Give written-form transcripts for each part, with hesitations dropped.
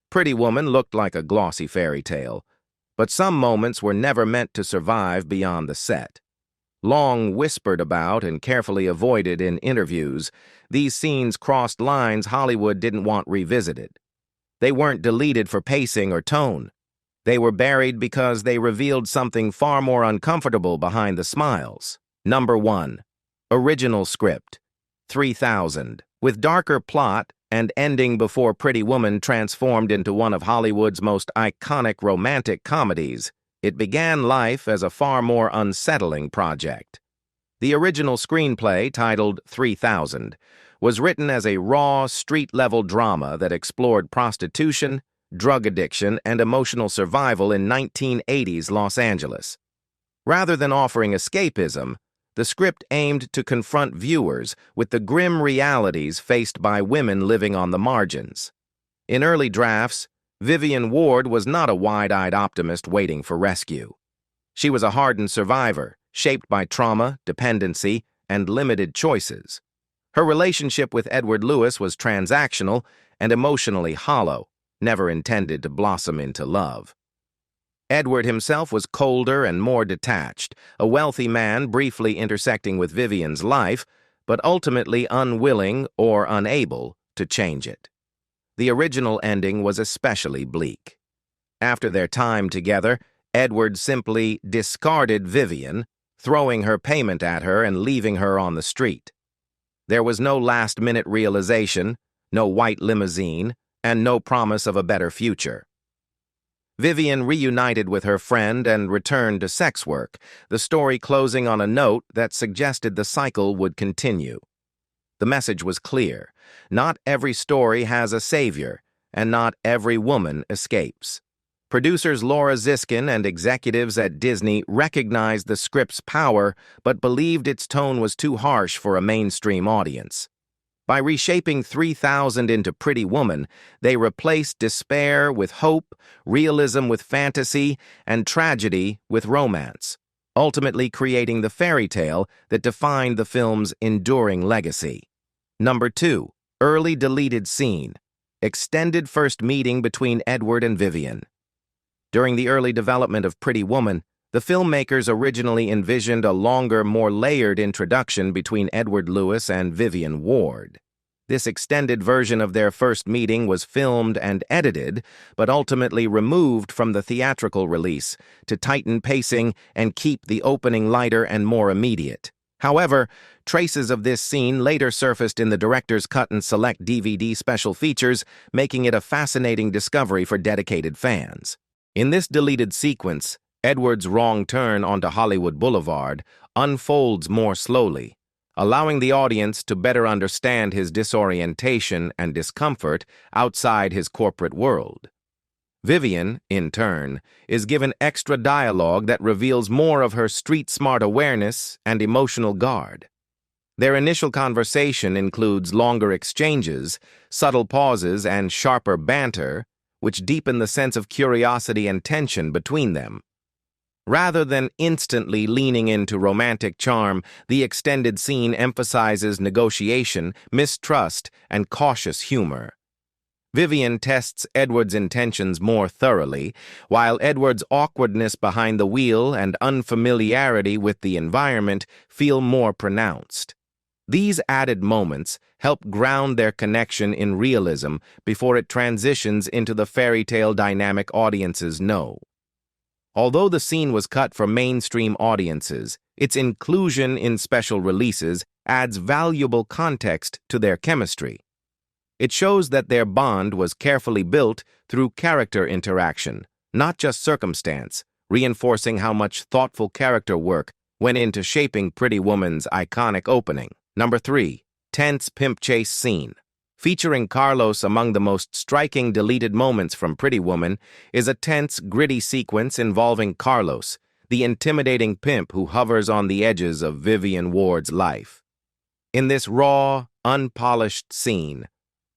Pretty Woman looked like a glossy fairy tale, but some moments were never meant to survive beyond the set. Long whispered about and carefully avoided in interviews, these scenes crossed lines Hollywood didn't want revisited. They weren't deleted for pacing or tone. They were buried because they revealed something far more uncomfortable behind the smiles. Number 1. Original script. 3000. With darker plot and ending before Pretty Woman transformed into one of Hollywood's most iconic romantic comedies, it began life as a far more unsettling project. The original screenplay, titled 3000, was written as a raw, street-level drama that explored prostitution, drug addiction, and emotional survival in 1980s Los Angeles. Rather than offering escapism, the script aimed to confront viewers with the grim realities faced by women living on the margins. In early drafts, Vivian Ward was not a wide-eyed optimist waiting for rescue. She was a hardened survivor, shaped by trauma, dependency, and limited choices. Her relationship with Edward Lewis was transactional and emotionally hollow, never intended to blossom into love. Edward himself was colder and more detached, a wealthy man briefly intersecting with Vivian's life, but ultimately unwilling or unable to change it. The original ending was especially bleak. After their time together, Edward simply discarded Vivian, throwing her payment at her and leaving her on the street. There was no last-minute realization, no white limousine, and no promise of a better future. Vivian reunited with her friend and returned to sex work, the story closing on a note that suggested the cycle would continue. The message was clear. Not every story has a savior, and not every woman escapes. Producers Laura Ziskin and executives at Disney recognized the script's power, but believed its tone was too harsh for a mainstream audience. By reshaping 3000 into Pretty Woman, they replaced despair with hope, realism with fantasy, and tragedy with romance, ultimately creating the fairy tale that defined the film's enduring legacy. Number 2. Early deleted scene. Extended first meeting between Edward and Vivian. During the early development of Pretty Woman, the filmmakers originally envisioned a longer, more layered introduction between Edward Lewis and Vivian Ward. This extended version of their first meeting was filmed and edited, but ultimately removed from the theatrical release to tighten pacing and keep the opening lighter and more immediate. However, traces of this scene later surfaced in the director's cut and select DVD special features, making it a fascinating discovery for dedicated fans. In this deleted sequence, Edward's wrong turn onto Hollywood Boulevard unfolds more slowly, allowing the audience to better understand his disorientation and discomfort outside his corporate world. Vivian, in turn, is given extra dialogue that reveals more of her street-smart awareness and emotional guard. Their initial conversation includes longer exchanges, subtle pauses, and sharper banter, which deepen the sense of curiosity and tension between them. Rather than instantly leaning into romantic charm, the extended scene emphasizes negotiation, mistrust, and cautious humor. Vivian tests Edward's intentions more thoroughly, while Edward's awkwardness behind the wheel and unfamiliarity with the environment feel more pronounced. These added moments help ground their connection in realism before it transitions into the fairy tale dynamic audiences know. Although the scene was cut for mainstream audiences, its inclusion in special releases adds valuable context to their chemistry. It shows that their bond was carefully built through character interaction, not just circumstance, reinforcing how much thoughtful character work went into shaping Pretty Woman's iconic opening. Number 3. Tense pimp chase scene. Featuring Carlos among the most striking deleted moments from Pretty Woman is a tense, gritty sequence involving Carlos, the intimidating pimp who hovers on the edges of Vivian Ward's life. In this raw, unpolished scene,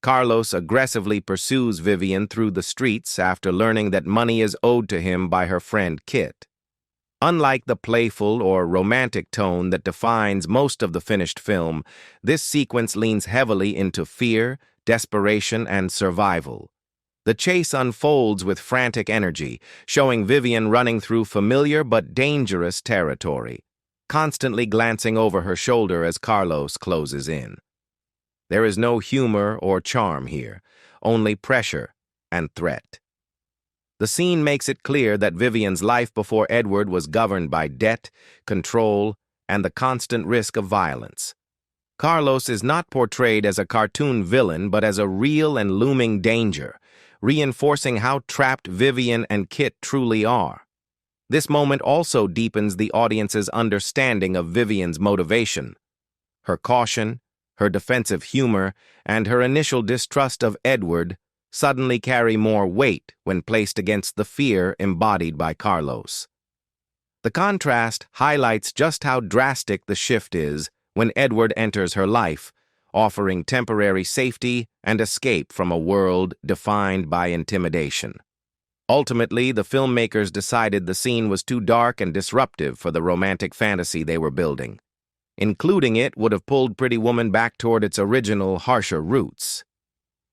Carlos aggressively pursues Vivian through the streets after learning that money is owed to him by her friend Kit. Unlike the playful or romantic tone that defines most of the finished film, this sequence leans heavily into fear, desperation, and survival. The chase unfolds with frantic energy, showing Vivian running through familiar but dangerous territory, constantly glancing over her shoulder as Carlos closes in. There is no humor or charm here, only pressure and threat. The scene makes it clear that Vivian's life before Edward was governed by debt, control, and the constant risk of violence. Carlos is not portrayed as a cartoon villain but as a real and looming danger, reinforcing how trapped Vivian and Kit truly are. This moment also deepens the audience's understanding of Vivian's motivation. Her caution, her defensive humor, and her initial distrust of Edward suddenly carry more weight when placed against the fear embodied by Carlos. The contrast highlights just how drastic the shift is when Edward enters her life, offering temporary safety and escape from a world defined by intimidation. Ultimately, the filmmakers decided the scene was too dark and disruptive for the romantic fantasy they were building. Including it would have pulled Pretty Woman back toward its original, harsher roots.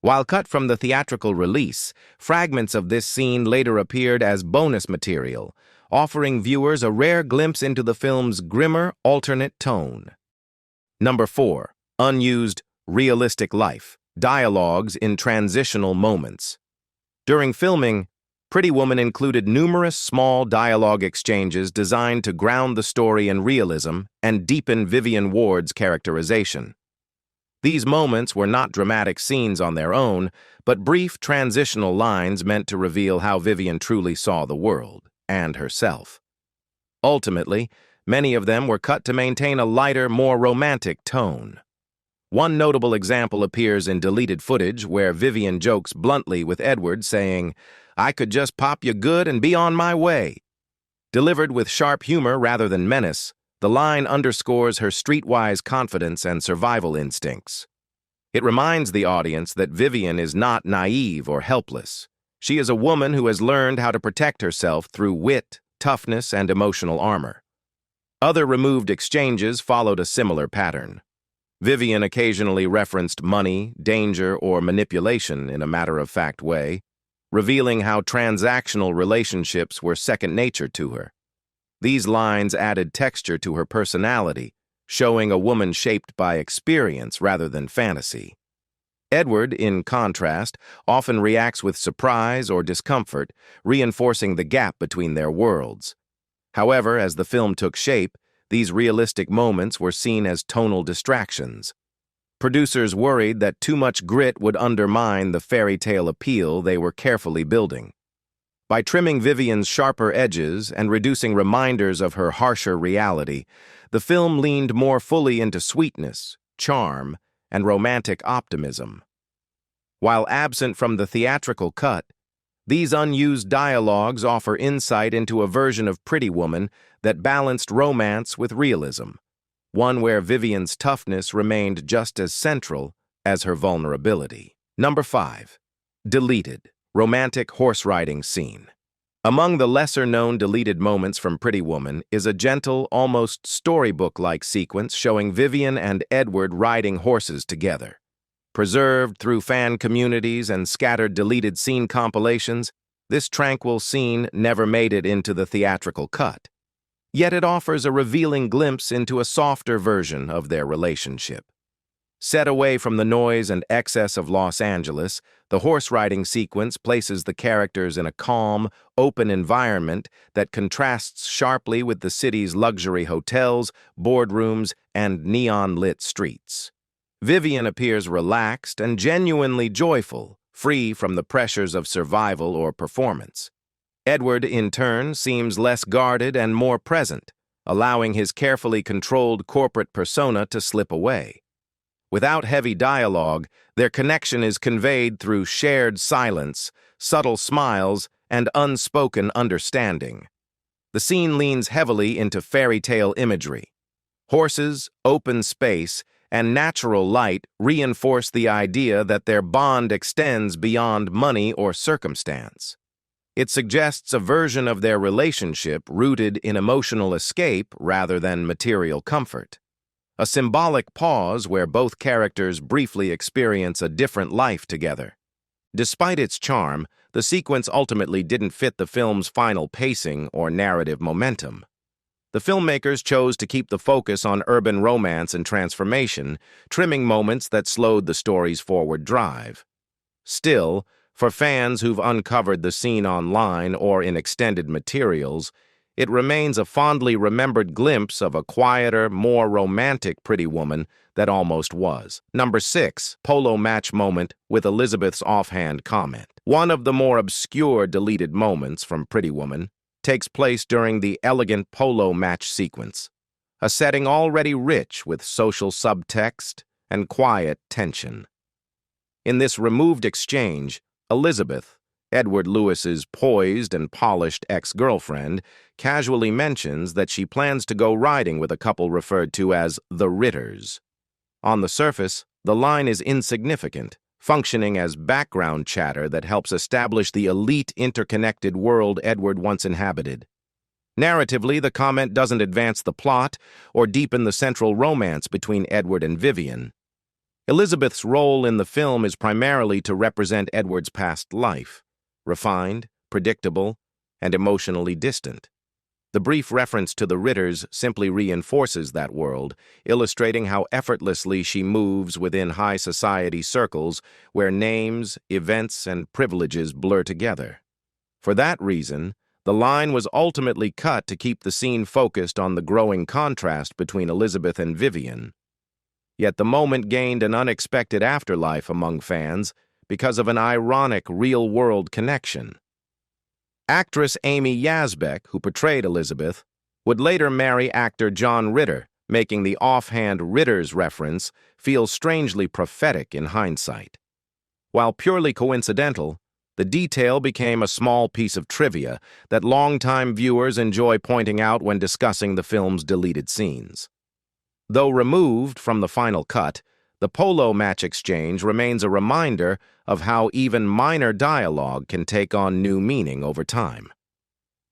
While cut from the theatrical release, fragments of this scene later appeared as bonus material, offering viewers a rare glimpse into the film's grimmer, alternate tone. Number 4. Unused, realistic life. Dialogues in transitional moments. During filming, Pretty Woman included numerous small dialogue exchanges designed to ground the story in realism and deepen Vivian Ward's characterization. These moments were not dramatic scenes on their own, but brief transitional lines meant to reveal how Vivian truly saw the world and herself. Ultimately, many of them were cut to maintain a lighter, more romantic tone. One notable example appears in deleted footage where Vivian jokes bluntly with Edward, saying, "I could just pop you good and be on my way." Delivered with sharp humor rather than menace, the line underscores her streetwise confidence and survival instincts. It reminds the audience that Vivian is not naive or helpless. She is a woman who has learned how to protect herself through wit, toughness, and emotional armor. Other removed exchanges followed a similar pattern. Vivian occasionally referenced money, danger, or manipulation in a matter-of-fact way, revealing how transactional relationships were second nature to her. These lines added texture to her personality, showing a woman shaped by experience rather than fantasy. Edward, in contrast, often reacts with surprise or discomfort, reinforcing the gap between their worlds. However, as the film took shape, these realistic moments were seen as tonal distractions. Producers worried that too much grit would undermine the fairy tale appeal they were carefully building. By trimming Vivian's sharper edges and reducing reminders of her harsher reality, the film leaned more fully into sweetness, charm, and romantic optimism. While absent from the theatrical cut, these unused dialogues offer insight into a version of Pretty Woman that balanced romance with realism, one where Vivian's toughness remained just as central as her vulnerability. Number 5. Deleted. Romantic horse riding scene. Among the lesser-known deleted moments from Pretty Woman is a gentle, almost storybook-like sequence showing Vivian and Edward riding horses together. Preserved through fan communities and scattered deleted scene compilations, this tranquil scene never made it into the theatrical cut. Yet it offers a revealing glimpse into a softer version of their relationship. Set away from the noise and excess of Los Angeles, the horse riding sequence places the characters in a calm, open environment that contrasts sharply with the city's luxury hotels, boardrooms, and neon-lit streets. Vivian appears relaxed and genuinely joyful, free from the pressures of survival or performance. Edward, in turn, seems less guarded and more present, allowing his carefully controlled corporate persona to slip away. Without heavy dialogue, their connection is conveyed through shared silence, subtle smiles, and unspoken understanding. The scene leans heavily into fairy tale imagery. Horses, open space, and natural light reinforce the idea that their bond extends beyond money or circumstance. It suggests a version of their relationship rooted in emotional escape rather than material comfort. A symbolic pause where both characters briefly experience a different life together. Despite its charm, the sequence ultimately didn't fit the film's final pacing or narrative momentum. The filmmakers chose to keep the focus on urban romance and transformation, trimming moments that slowed the story's forward drive. Still, for fans who've uncovered the scene online or in extended materials, it remains a fondly remembered glimpse of a quieter, more romantic Pretty Woman that almost was. Number 6, polo match moment with Elizabeth's offhand comment. One of the more obscure deleted moments from Pretty Woman takes place during the elegant polo match sequence, a setting already rich with social subtext and quiet tension. In this removed exchange, Elizabeth, Edward Lewis's poised and polished ex-girlfriend, casually mentions that she plans to go riding with a couple referred to as the Ritters. On the surface, the line is insignificant, functioning as background chatter that helps establish the elite interconnected world Edward once inhabited. Narratively, the comment doesn't advance the plot or deepen the central romance between Edward and Vivian. Elizabeth's role in the film is primarily to represent Edward's past life, refined, predictable, and emotionally distant. The brief reference to the Ritters simply reinforces that world, illustrating how effortlessly she moves within high society circles where names, events, and privileges blur together. For that reason, the line was ultimately cut to keep the scene focused on the growing contrast between Elizabeth and Vivian. Yet the moment gained an unexpected afterlife among fans because of an ironic real-world connection. Actress Amy Yasbeck, who portrayed Elizabeth, would later marry actor John Ritter, making the offhand Ritters reference feel strangely prophetic in hindsight. While purely coincidental, the detail became a small piece of trivia that longtime viewers enjoy pointing out when discussing the film's deleted scenes. Though removed from the final cut, the polo match exchange remains a reminder of how even minor dialogue can take on new meaning over time.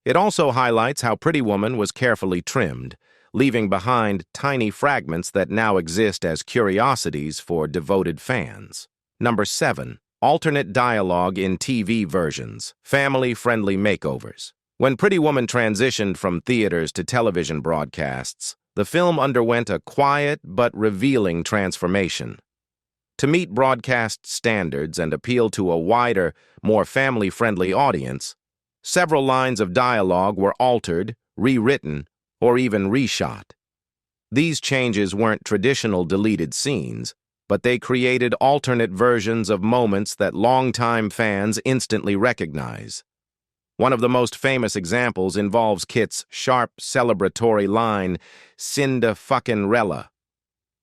It also highlights how Pretty Woman was carefully trimmed, leaving behind tiny fragments that now exist as curiosities for devoted fans. Number 7. Alternate dialogue in TV versions, family-friendly makeovers. When Pretty Woman transitioned from theaters to television broadcasts, the film underwent a quiet but revealing transformation. To meet broadcast standards and appeal to a wider, more family-friendly audience, several lines of dialogue were altered, rewritten, or even reshot. These changes weren't traditional deleted scenes, but they created alternate versions of moments that longtime fans instantly recognize. One of the most famous examples involves Kit's sharp, celebratory line, "Cinda fucking Rella."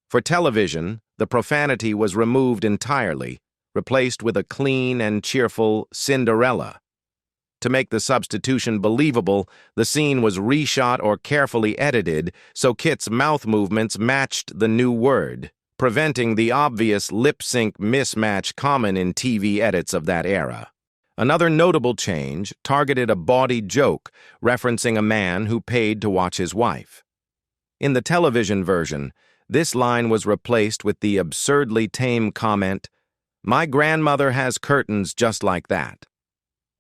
For television, the profanity was removed entirely, replaced with a clean and cheerful Cinderella. To make the substitution believable, the scene was reshot or carefully edited so Kit's mouth movements matched the new word, preventing the obvious lip-sync mismatch common in TV edits of that era. Another notable change targeted a bawdy joke referencing a man who paid to watch his wife. In the television version, this line was replaced with the absurdly tame comment, "My grandmother has curtains just like that."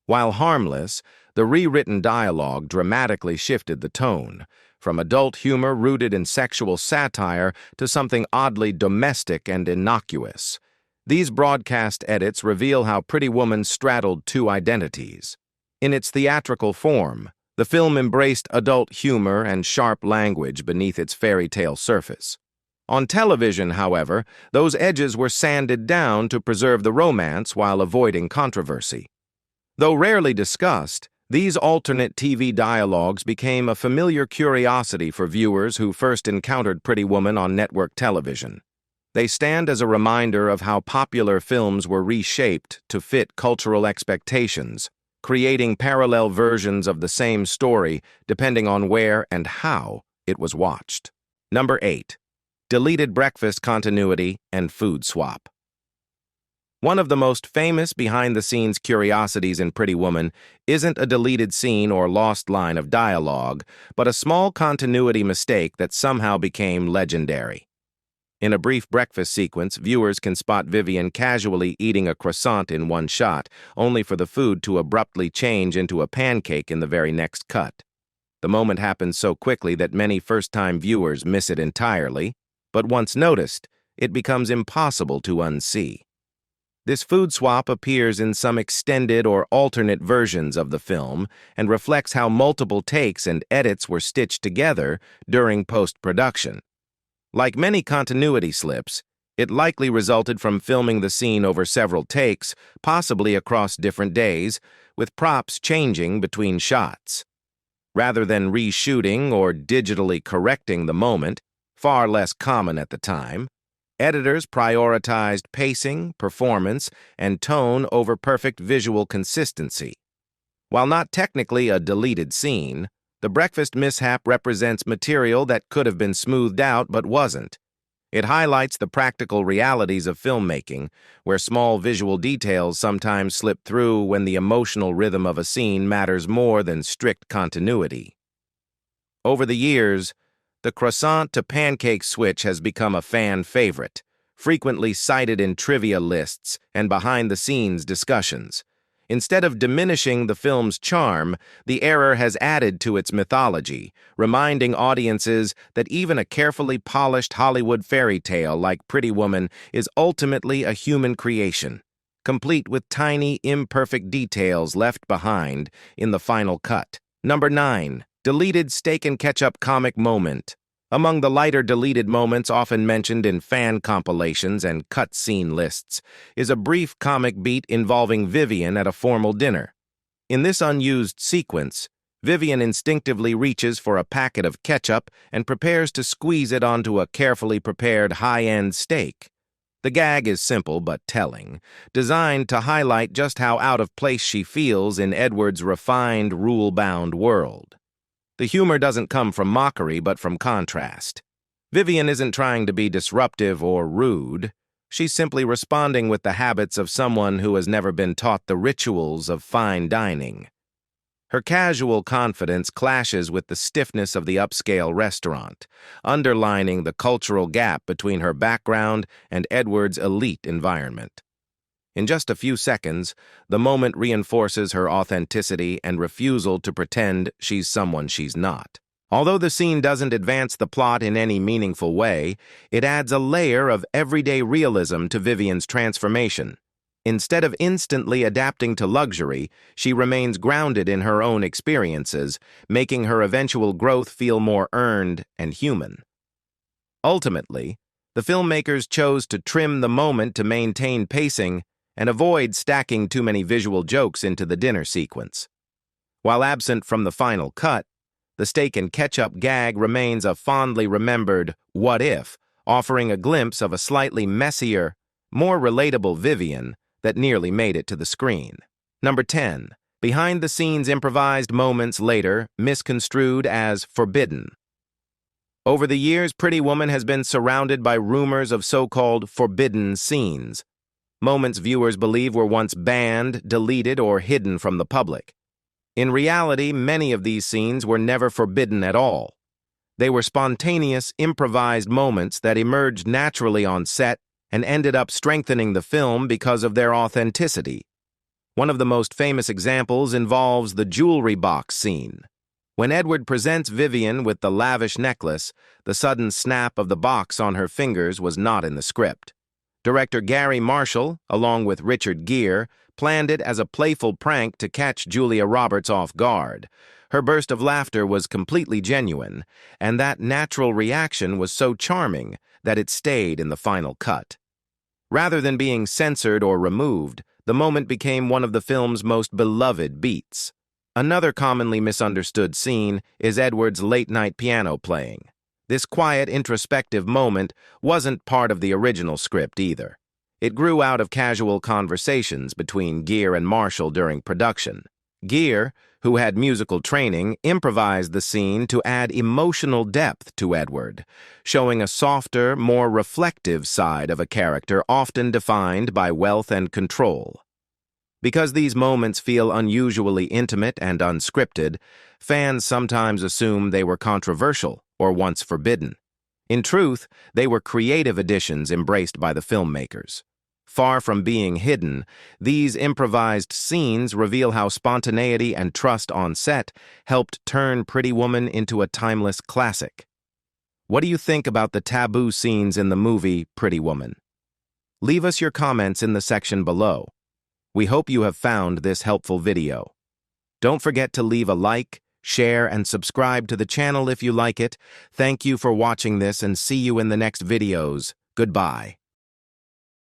While harmless, the rewritten dialogue dramatically shifted the tone, from adult humor rooted in sexual satire to something oddly domestic and innocuous. These broadcast edits reveal how Pretty Woman straddled two identities. In its theatrical form, the film embraced adult humor and sharp language beneath its fairy tale surface. On television, however, those edges were sanded down to preserve the romance while avoiding controversy. Though rarely discussed, these alternate TV dialogues became a familiar curiosity for viewers who first encountered Pretty Woman on network television. They stand as a reminder of how popular films were reshaped to fit cultural expectations, creating parallel versions of the same story depending on where and how it was watched. Number 8. Deleted breakfast continuity and food swap. One of the most famous behind-the-scenes curiosities in Pretty Woman isn't a deleted scene or lost line of dialogue, but a small continuity mistake that somehow became legendary. In a brief breakfast sequence, viewers can spot Vivian casually eating a croissant in one shot, only for the food to abruptly change into a pancake in the very next cut. The moment happens so quickly that many first-time viewers miss it entirely, but once noticed, it becomes impossible to unsee. This food swap appears in some extended or alternate versions of the film and reflects how multiple takes and edits were stitched together during post-production. Like many continuity slips, it likely resulted from filming the scene over several takes, possibly across different days, with props changing between shots. Rather than reshooting or digitally correcting the moment, far less common at the time, editors prioritized pacing, performance, and tone over perfect visual consistency. While not technically a deleted scene, the breakfast mishap represents material that could have been smoothed out but wasn't. It highlights the practical realities of filmmaking, where small visual details sometimes slip through when the emotional rhythm of a scene matters more than strict continuity. Over the years, the croissant to pancake switch has become a fan favorite, frequently cited in trivia lists and behind-the-scenes discussions. Instead of diminishing the film's charm, the error has added to its mythology, reminding audiences that even a carefully polished Hollywood fairy tale like Pretty Woman is ultimately a human creation, complete with tiny, imperfect details left behind in the final cut. Number 9. Deleted steak and ketchup comic moment. Among the lighter deleted moments often mentioned in fan compilations and cut scene lists is a brief comic beat involving Vivian at a formal dinner. In this unused sequence, Vivian instinctively reaches for a packet of ketchup and prepares to squeeze it onto a carefully prepared high-end steak. The gag is simple but telling, designed to highlight just how out of place she feels in Edward's refined, rule-bound world. The humor doesn't come from mockery, but from contrast. Vivian isn't trying to be disruptive or rude. She's simply responding with the habits of someone who has never been taught the rituals of fine dining. Her casual confidence clashes with the stiffness of the upscale restaurant, underlining the cultural gap between her background and Edward's elite environment. In just a few seconds, the moment reinforces her authenticity and refusal to pretend she's someone she's not. Although the scene doesn't advance the plot in any meaningful way, it adds a layer of everyday realism to Vivian's transformation. Instead of instantly adapting to luxury, she remains grounded in her own experiences, making her eventual growth feel more earned and human. Ultimately, the filmmakers chose to trim the moment to maintain pacing and avoid stacking too many visual jokes into the dinner sequence. While absent from the final cut, the steak and ketchup gag remains a fondly remembered what if, offering a glimpse of a slightly messier, more relatable Vivian that nearly made it to the screen. Number 10. Behind-the-scenes improvised moments later misconstrued as forbidden. Over the years, Pretty Woman has been surrounded by rumors of so-called forbidden scenes, moments viewers believe were once banned, deleted, or hidden from the public. In reality, many of these scenes were never forbidden at all. They were spontaneous, improvised moments that emerged naturally on set and ended up strengthening the film because of their authenticity. One of the most famous examples involves the jewelry box scene. When Edward presents Vivian with the lavish necklace, the sudden snap of the box on her fingers was not in the script. Director Gary Marshall, along with Richard Gere, planned it as a playful prank to catch Julia Roberts off guard. Her burst of laughter was completely genuine, and that natural reaction was so charming that it stayed in the final cut. Rather than being censored or removed, the moment became one of the film's most beloved beats. Another commonly misunderstood scene is Edward's late-night piano playing. This quiet, introspective moment wasn't part of the original script either. It grew out of casual conversations between Gere and Marshall during production. Gere, who had musical training, improvised the scene to add emotional depth to Edward, showing a softer, more reflective side of a character often defined by wealth and control. Because these moments feel unusually intimate and unscripted, fans sometimes assume they were controversial or once forbidden. In truth, they were creative additions embraced by the filmmakers. Far from being hidden, these improvised scenes reveal how spontaneity and trust on set helped turn Pretty Woman into a timeless classic. What do you think about the taboo scenes in the movie Pretty Woman? Leave us your comments in the section below. We hope you have found this helpful video. Don't forget to leave a like, share, and subscribe to the channel if you like it. Thank you for watching this and see you in the next videos. Goodbye.